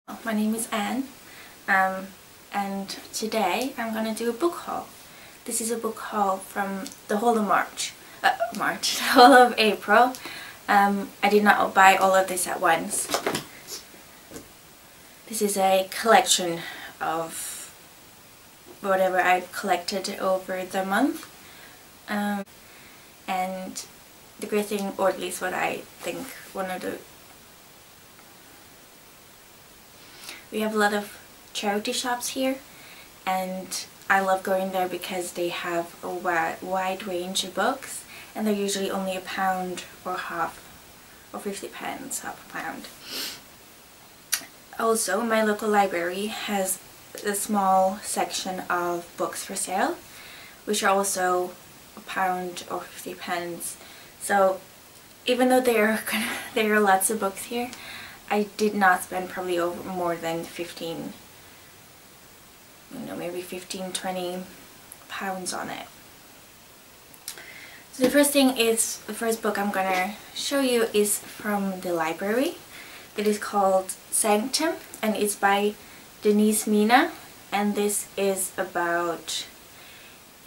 My name is Anne, and today I'm gonna do a book haul. This is a book haul from the whole of the whole of April. I did not buy all of this at once. This is a collection of whatever I've collected over the month. And the great thing, or at least what I think, we have a lot of charity shops here, and I love going there because they have a wide range of books, and they're usually only £1 or half, or 50p, half a pound. Also, my local library has a small section of books for sale, which are also £1 or 50p. So even though there are lots of books here, I did not spend probably over more than 15, maybe 15-20 pounds on it. So the first book I'm gonna show you is from the library. It is called Sanctum, and it's by Denise Mina, and this is about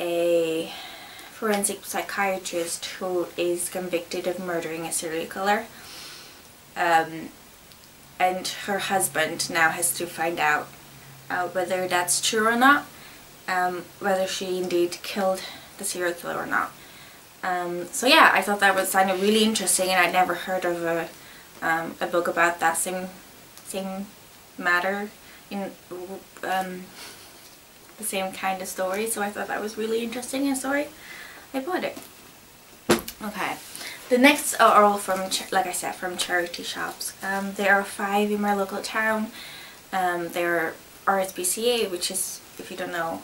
a forensic psychiatrist who is convicted of murdering a serial killer. And her husband now has to find out whether that's true or not, whether she indeed killed the serial killer or not. So yeah, I thought that was kind of really interesting, and I'd never heard of a book about that same matter, in the same kind of story. So I thought that was really interesting, and so I bought it. Okay. The next are all from, like I said, from charity shops. There are 5 in my local town. There are RSPCA, which is, if you don't know,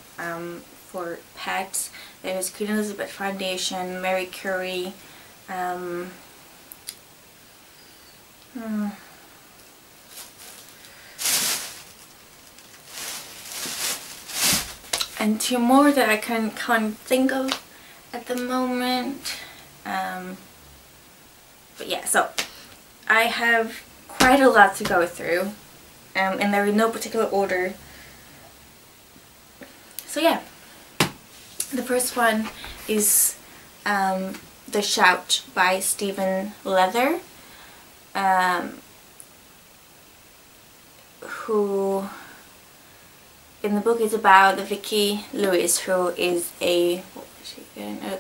for pets. There's Queen Elizabeth Foundation, Marie Curie, and 2 more that I can't think of at the moment. But yeah, so I have quite a lot to go through, and they're in no particular order. So yeah, the first one is The Shout by Stephen Leather, who in the book is about Vicky Lewis, who is a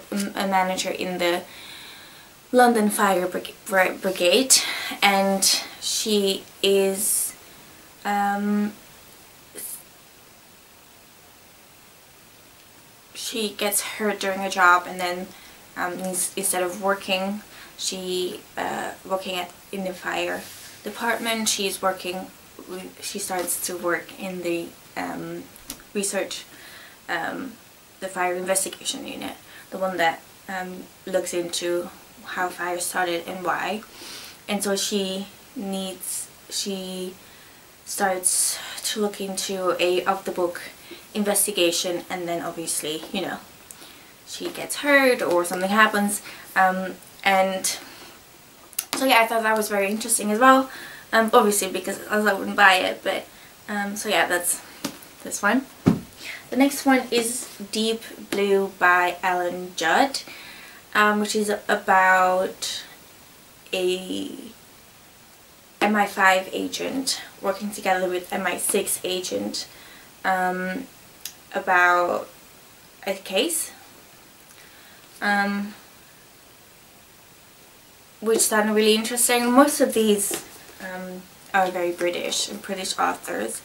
manager in the London Fire Brigade, and she is she gets hurt during a job, and then instead of working in the fire department, she starts to work in the research, the fire investigation unit, the one that looks into how fire started and why. And so she starts to look into a off-the-book investigation, and then obviously, she gets hurt or something happens, and so yeah, I thought that was very interesting as well, obviously because else I wouldn't buy it, but so yeah, that's this one. The next one is Deep Blue by Alan Judd, which is about a MI5 agent working together with MI6 agent about a case, which sounded really interesting. Most of these are very British authors,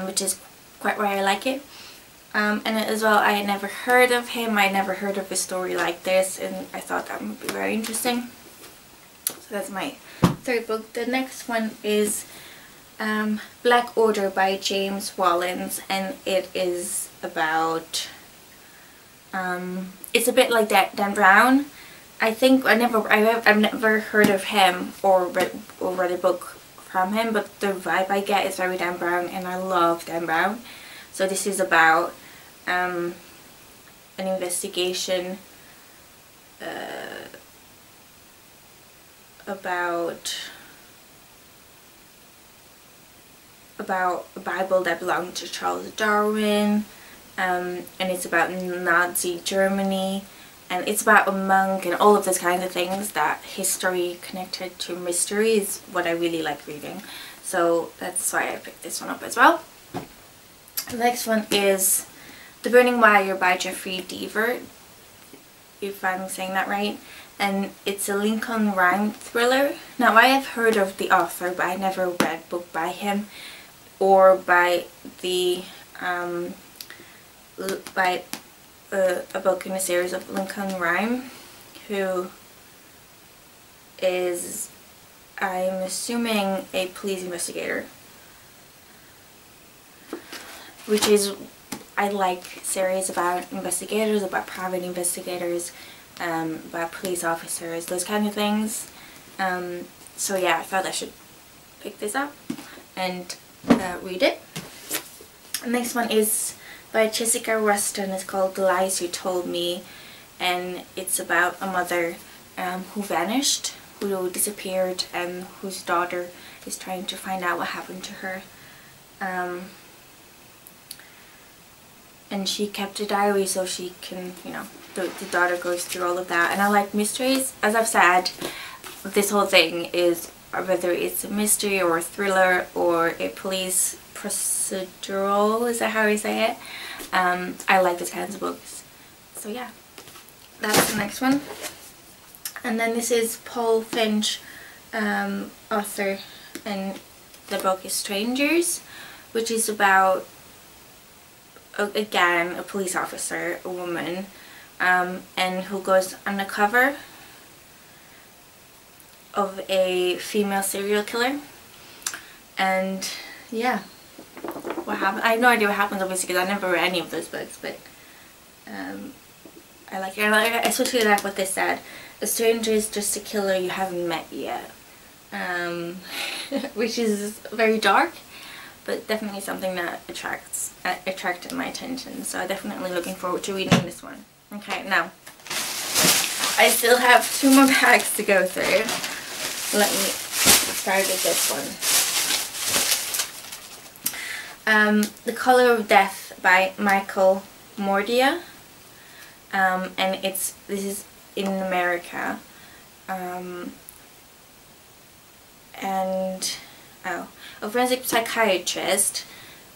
which is quite why I like it. And as well, I had never heard of him, I never heard of a story like this, and I thought that would be very interesting. So that's my third book. The next one is Black Order by James Wallins, and it is about, it's a bit like Dan Brown. I think I've never heard of him or read a book from him, but the vibe I get is very Dan Brown, and I love Dan Brown. So this is about an investigation about about a Bible that belonged to Charles Darwin, and it's about Nazi Germany, and it's about a monk and all of those kinds of things. That history connected to mystery is what I really like reading, so that's why I picked this one up as well. The next one is The Burning Wire by Jeffrey Deaver, if I'm saying that right, and it's a Lincoln Rhyme thriller. Now, I have heard of the author, but I never read a book by him or by the a book in a series of Lincoln Rhyme, who is, I'm assuming, a police investigator, which is, I like series about investigators, about private investigators, about police officers, those kind of things. So yeah, I thought I should pick this up and read it. The next one is by Jessica Ruston. It's called The Lies You Told Me, and it's about a mother who vanished, who disappeared, and whose daughter is trying to find out what happened to her. And she kept a diary so she can, you know, the daughter goes through all of that. And I like mysteries. As I've said, this whole thing is, whether it's a mystery or a thriller or a police procedural, is that how you say it? I like those kinds of books. So yeah, that's the next one. And then this is Paul Finch, author, and the book is Strangers, which is about, again, a police officer, a woman, and who goes undercover of a female serial killer. And yeah, what happened? I have no idea what happens, obviously, because I never read any of those books, but I like it. I especially like what they said. A stranger is just a killer you haven't met yet, which is very dark, but definitely something that attracted my attention. So I'm definitely looking forward to reading this one. Okay, now I still have 2 more bags to go through. Let me start with this one. The Color of Death by Michael Mordia, and this is in America, and a forensic psychiatrist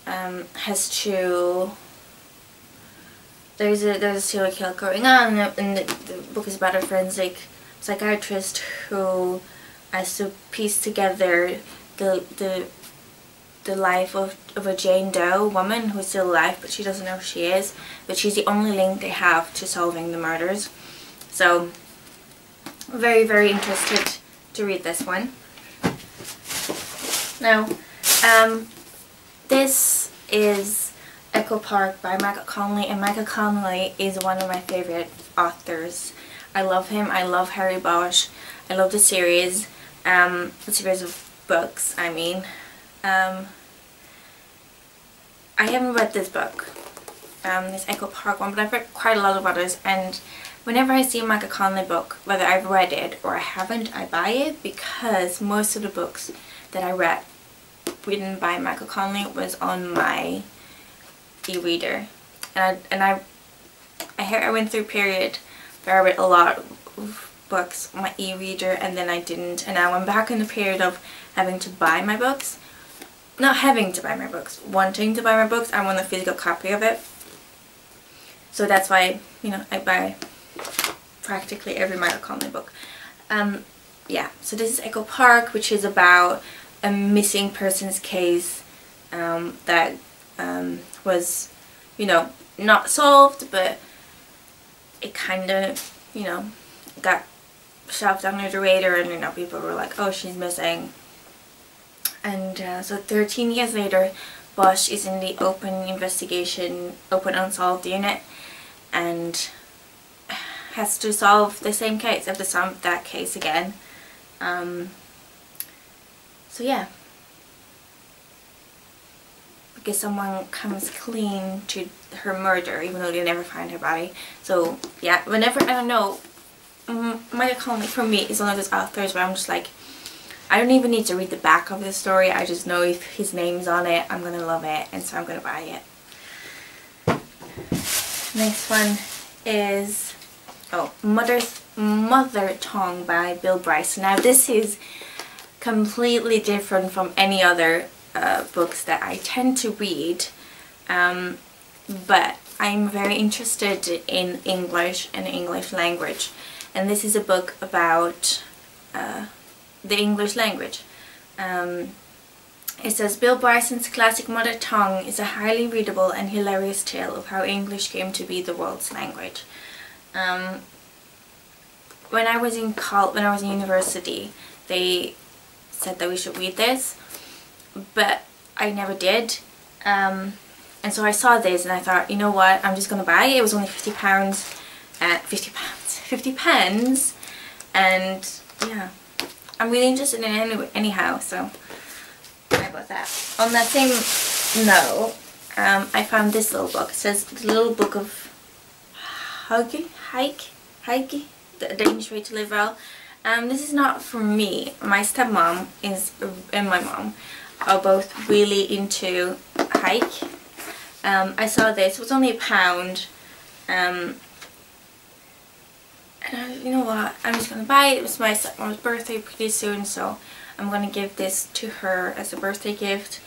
has to. There's a serial killer going on, and the book is about a forensic psychiatrist who has to piece together the life of a Jane Doe woman who's still alive, but she doesn't know who she is. But she's the only link they have to solving the murders. So, very, very interested to read this one. Now, this is Echo Park by Michael Connelly, and Michael Connelly is one of my favorite authors. I love him. I love Harry Bosch. I love the series of books, I mean. I haven't read this book, this Echo Park one, but I've read quite a lot of others, and whenever I see a Michael Connelly book, whether I've read it or I haven't, I buy it, because most of the books that I read written by Michael Connelly was on my e-reader, and I went through a period where I read a lot of books on my e-reader, and then I didn't, and now I'm back in the period of having to buy my books. Not having to buy my books, wanting to buy my books. I want a physical copy of it. So that's why, you know, I buy practically every Michael Connelly book. Yeah, so this is Echo Park, which is about a missing persons case that was, you know, not solved, but it kind of, you know, got shoved under the radar, and, you know, people were like, oh, she's missing. And so 13 years later, Bosch is in the open unsolved unit, and has to solve the same case, have to solve that case again. So yeah, because someone comes clean to her murder, even though they never find her body. So yeah, whenever, I don't know, Michael Connelly for me is one of those authors where I'm just like, I don't even need to read the back of the story. I just know if his name's on it, I'm gonna love it, and so I'm gonna buy it. Next one is Mother Tongue by Bill Bryson. Now this is completely different from any other books that I tend to read, but I'm very interested in English and English language, and this is a book about the English language. It says, Bill Bryson's classic Mother Tongue is a highly readable and hilarious tale of how English came to be the world's language. When I was in university, they said that we should read this, but I never did. And so I saw this and I thought, you know what, I'm just gonna buy it. It was only £50, 50 pence, and yeah, I'm really interested in it anyhow, so I bought that. On that same note, I found this little book. It says The Little Book of Hygge, The Danish Way to Live Well. This is not for me. My stepmom and my mom are both really into hike. I saw this. It was only £1. And you know what? I'm just gonna buy it. It was my stepmom's birthday pretty soon, so I'm gonna give this to her as a birthday gift.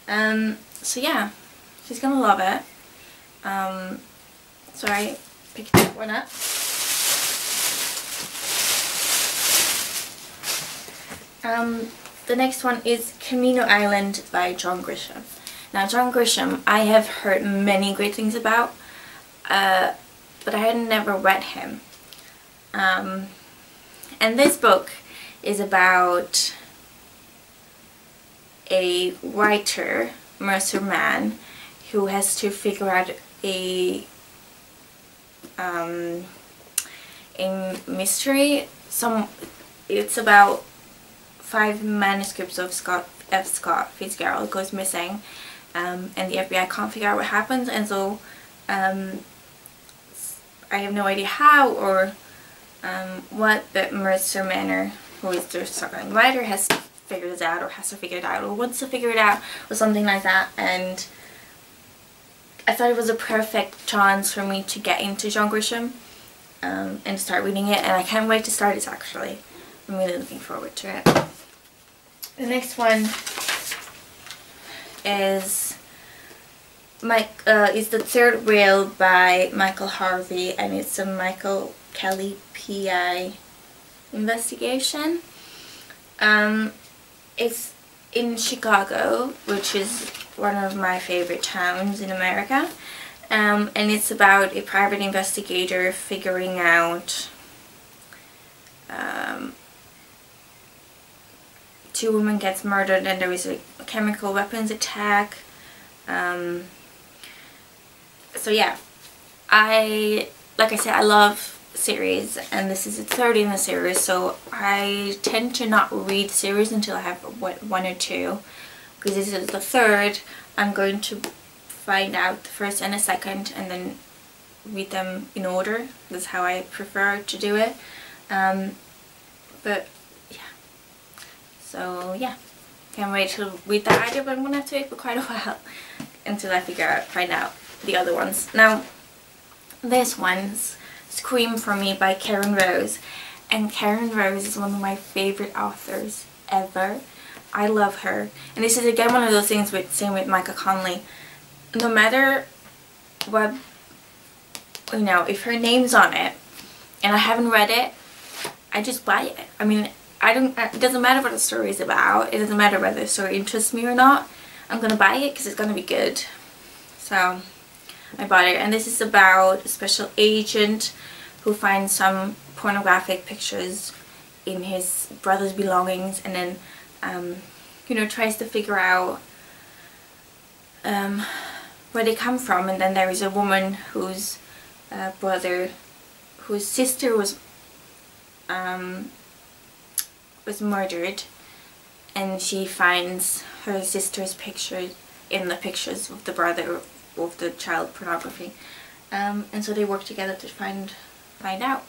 So yeah, she's gonna love it. So I picked that one up. The next one is Camino Island by John Grisham. Now John Grisham, I have heard many great things about, but I had never read him. And this book is about a writer, Mercer Mann, who has to figure out a mystery. It's about 5 manuscripts of F. Scott Fitzgerald goes missing, and the FBI can't figure out what happens, and so I have no idea how or what, but Mercer Mann, who is the struggling writer, has figured it out, or has to figure it out, or wants to figure it out, or something like that. And I thought it was a perfect chance for me to get into John Grisham and start reading it, and I can't wait to start it actually. I'm really looking forward to it. The next one is The Third Rail by Michael Harvey, and it's a Michael Kelly PI investigation. It's in Chicago, which is one of my favorite towns in America, and it's about a private investigator figuring out 2 women gets murdered and there is a chemical weapons attack. So yeah, like I said, I love series, and this is the 3rd in the series, so I tend to not read series until I have 1 or 2, because this is the 3rd. I'm going to find out the 1st and the 2nd and then read them in order. That's how I prefer to do it. But yeah, so yeah, can't wait to read that either, but I'm gonna have to wait for quite a while until I find out the other ones. Now this one's Scream for Me by Karen Rose, and Karen Rose is one of my favorite authors ever. I love her, and this is again one of those things same with Micah Conley. No matter what, you know, if her name's on it and I haven't read it, I just buy it. I mean, it doesn't matter what the story is about, it doesn't matter whether the story interests me or not, I'm gonna buy it because it's gonna be good. So I bought it, and this is about a special agent who finds some pornographic pictures in his brother's belongings, and then you know, tries to figure out where they come from. And then there is a woman whose sister was murdered, and she finds her sister's picture in the pictures of the brother of the child pornography, and so they work together to find out.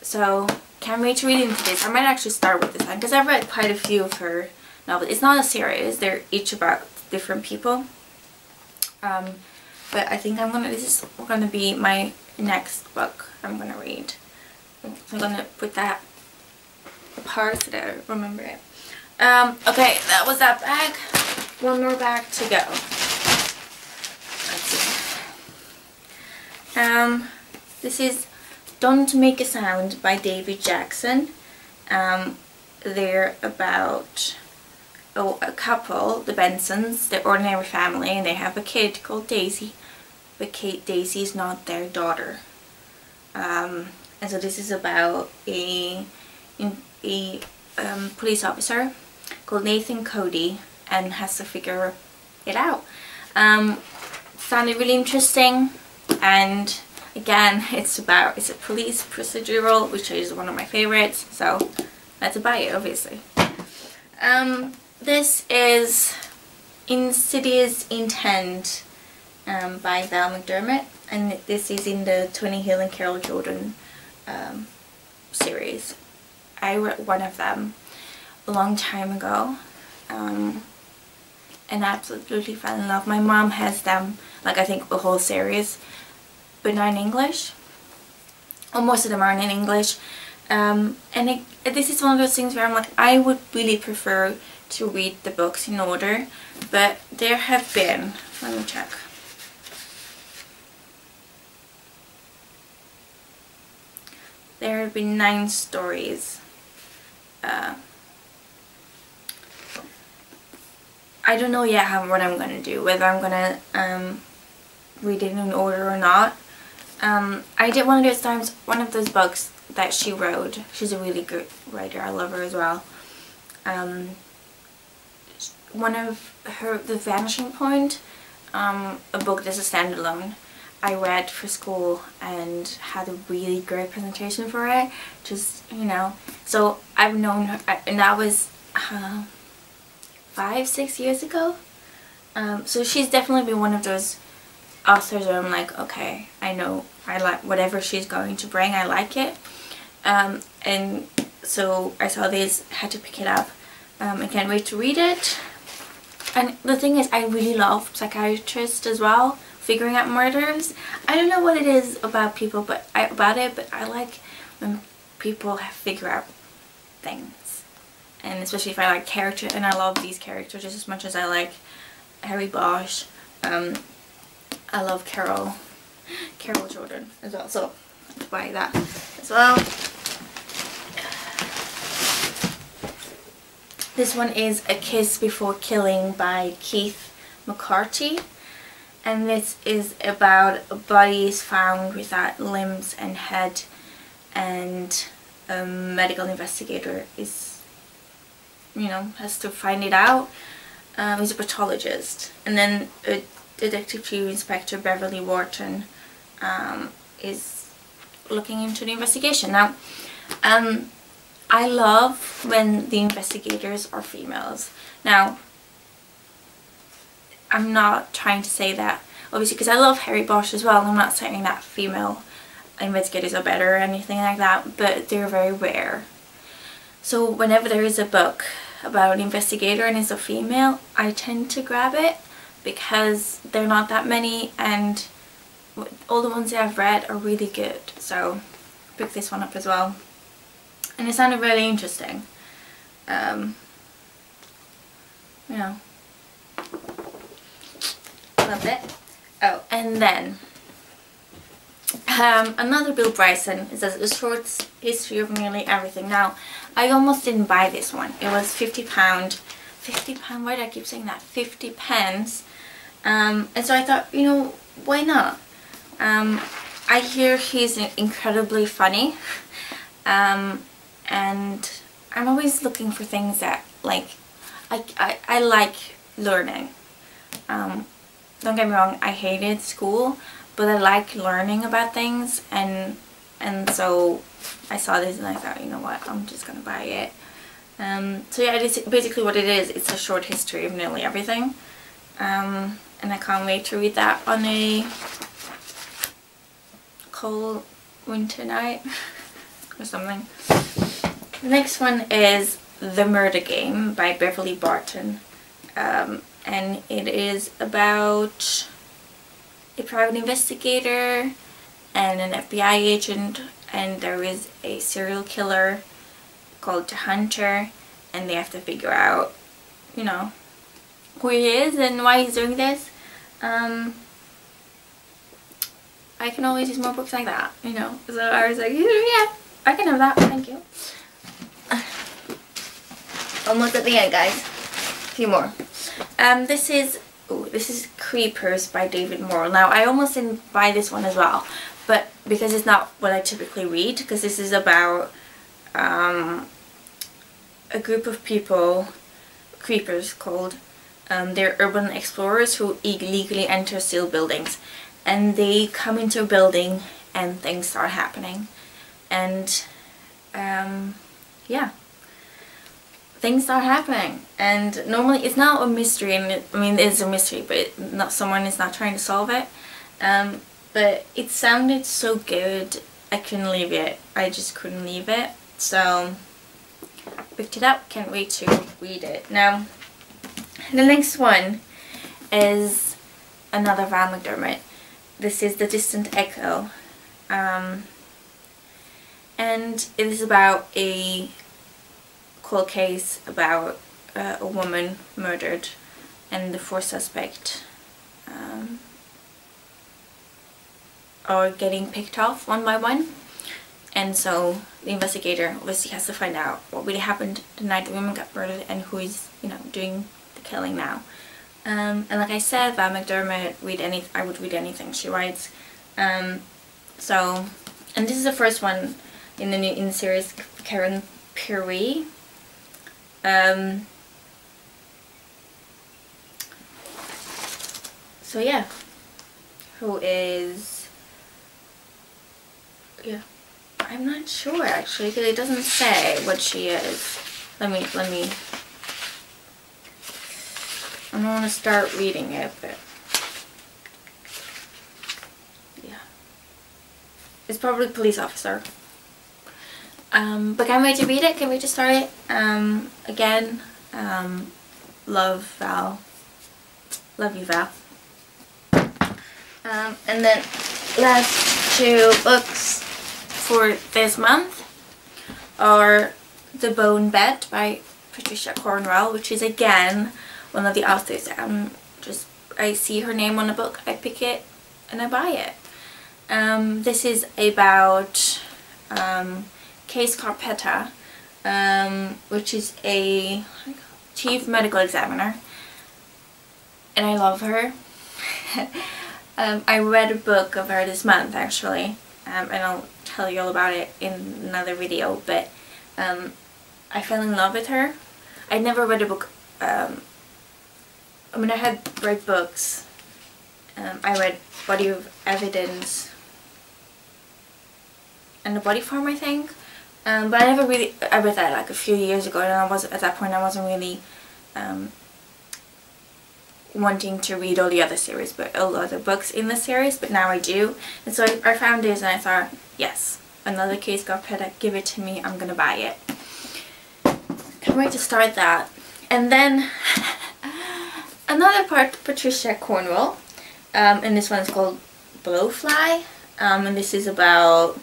So can't wait to read into this. I might actually start with this one because I've read quite a few of her novels. It's not a series, they're each about different people. But I think this is gonna be my next book I'm gonna read. So I'm gonna put that apart so that I remember it. Okay, that was that bag. One more bag to go. Let's see. This is Don't Make a Sound by David Jackson. They're about a couple, the Bensons, the ordinary family, and they have a kid called Daisy, but Daisy is not their daughter. And so this is about a police officer called Nathan Cody, and has to figure it out. Sounded really interesting, and again, it's a police procedural, which is one of my favorites, so let's buy it, obviously. This is Insidious Intent by Val McDermid, and this is in the Tony Hill and Carol Jordan series. I read one of them a long time ago, and absolutely fell in love. My mom has them, like I think the whole series, but not in English. Or most of them are in English. This is one of those things where I'm like, I would really prefer to read the books in order, but there have been, let me check. There have been 9 stories. I don't know yet what I'm gonna do, whether I'm gonna read it in order or not. I did one of those times, one of those books that she wrote. She's a really good writer. I love her as well. One of her, The Vanishing Point, a book that's a standalone, I read for school and had a really great presentation for it. Just, you know, so I've known her, and that was 5-6 years ago. So she's definitely been one of those authors where I'm like, okay, I know, I like whatever she's going to bring, I like it. And so I saw this, had to pick it up. I can't wait to read it. And the thing is, I really love psychiatrists as well, figuring out murders. I don't know what it is about people, but I like when people figure out things. And especially if I like character, and I love these characters just as much as I like Harry Bosch. I love Carol Jordan as well, so I have to buy that as well. This one is A Kiss Before Killing by Keith McCarthy, and this is about bodies found without limbs and head, and a medical investigator is, you know, has to find it out. He's a pathologist, and then a Detective Chief Inspector Beverly Wharton is looking into the investigation. Now, I love when the investigators are females. Now, I'm not trying to say that, obviously, because I love Harry Bosch as well. I'm not saying that female investigators are better or anything like that, but they're very rare. So whenever there is a book about an investigator and it's a female, I tend to grab it because there are not that many, and all the ones that I've read are really good. So I picked this one up as well. And it sounded really interesting. You know, loved it. Oh, and then another Bill Bryson. It says A Short History of Nearly Everything. Now, I almost didn't buy this one. It was £50. £50, why do I keep saying that? 50 pence. And so I thought, you know, why not? I hear he's incredibly funny. And I'm always looking for things that, like, I like learning. Don't get me wrong, I hated school, but I like learning about things, and so I saw this and I thought, you know what, I'm just gonna buy it. So yeah, it's basically what it is. It's a short history of nearly everything, and I can't wait to read that on a cold winter night. or something. The next one is The Murder Game by Beverly Barton. And it is about a private investigator and an FBI agent, and there is a serial killer called the Hunter, and they have to figure out, you know, who he is and why he's doing this. I can always use more books like that, you know. So I was like, yeah, I can have that, thank you. Almost at the end, guys. A few more. This is Creepers by David Morrell. Now, I almost didn't buy this one as well, but because it's not what I typically read, because this is about a group of people, creepers called, they're urban explorers who illegally enter sealed buildings, and they come into a building and things start happening, and yeah, things start happening. And normally it's not a mystery, and I mean, it is a mystery, but someone is not trying to solve it. But it sounded so good, I couldn't leave it. I just couldn't leave it. So picked it up, can't wait to read it. Now, the next one is another Val McDermid. This is The Distant Echo. And it is about a cold case about a woman murdered, and the 4 suspects are getting picked off one by one. And so the investigator obviously has to find out what really happened the night the woman got murdered and who is, you know, doing the killing now. And like I said, Val McDermid, I would read anything she writes. So, and this is the first one in the series, Karen Pirie. So yeah, who is, yeah, I'm not sure actually, because it doesn't say what she is. Let me, I don't want to start reading it, but yeah, it's probably a police officer. But can't wait to read it, can't wait to start it. Again, love Val. Love you, Val. And then last 2 books for this month are The Bone Bed by Patricia Cornwell, which is again one of the authors. I see her name on a book, I pick it and I buy it. This is about Kay Scarpetta, which is a chief medical examiner, and I love her. I read a book of her this month actually, and I'll tell you all about it in another video, but I fell in love with her. I'd never read a book, I mean, I had read books. I read Body of Evidence and The Body Farm, I think. But I read that like a few years ago, and at that point I wasn't really wanting to read all the other series, but all the other books in the series, but now I do. And so I found this and I thought, yes, another Kay Scarpetta, give it to me, I'm gonna buy it. Can't wait to start that. And then another part, Patricia Cornwell, and this one is called Blowfly, and this is about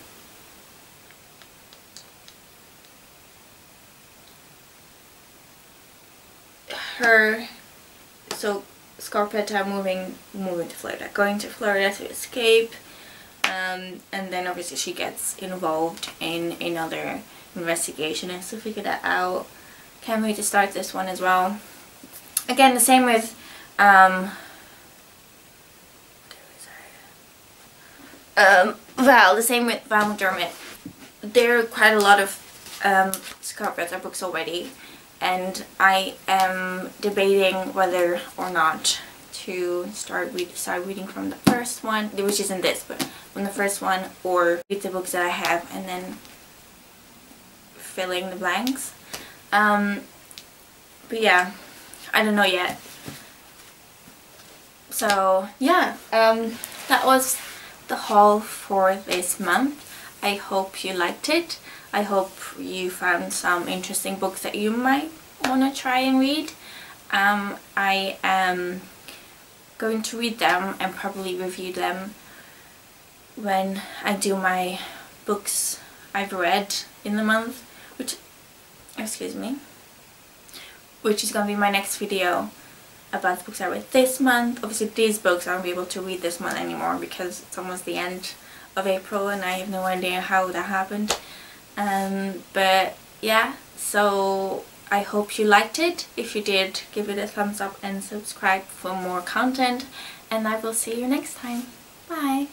her, so Scarpetta moving to Florida, going to Florida to escape, and then obviously she gets involved in another investigation and to figure that out. Can't wait to start this one as well. Again, the same with Val, the same with Val McDermid. There are quite a lot of Scarpetta books already, and I am debating whether or not to start reading from the first one, which isn't this, but from the first one, or read the books that I have and then filling the blanks. But yeah, I don't know yet. So yeah, that was the haul for this month. I hope you liked it. I hope you found some interesting books that you might want to try and read. I am going to read them and probably review them when I do my books I've read in the month, which is going to be my next video about the books I read this month. Obviously these books I won't be able to read this month anymore because it's almost the end of April and I have no idea how that happened. But yeah, so I hope you liked it. If you did, give it a thumbs up and subscribe for more content, and I will see you next time. Bye!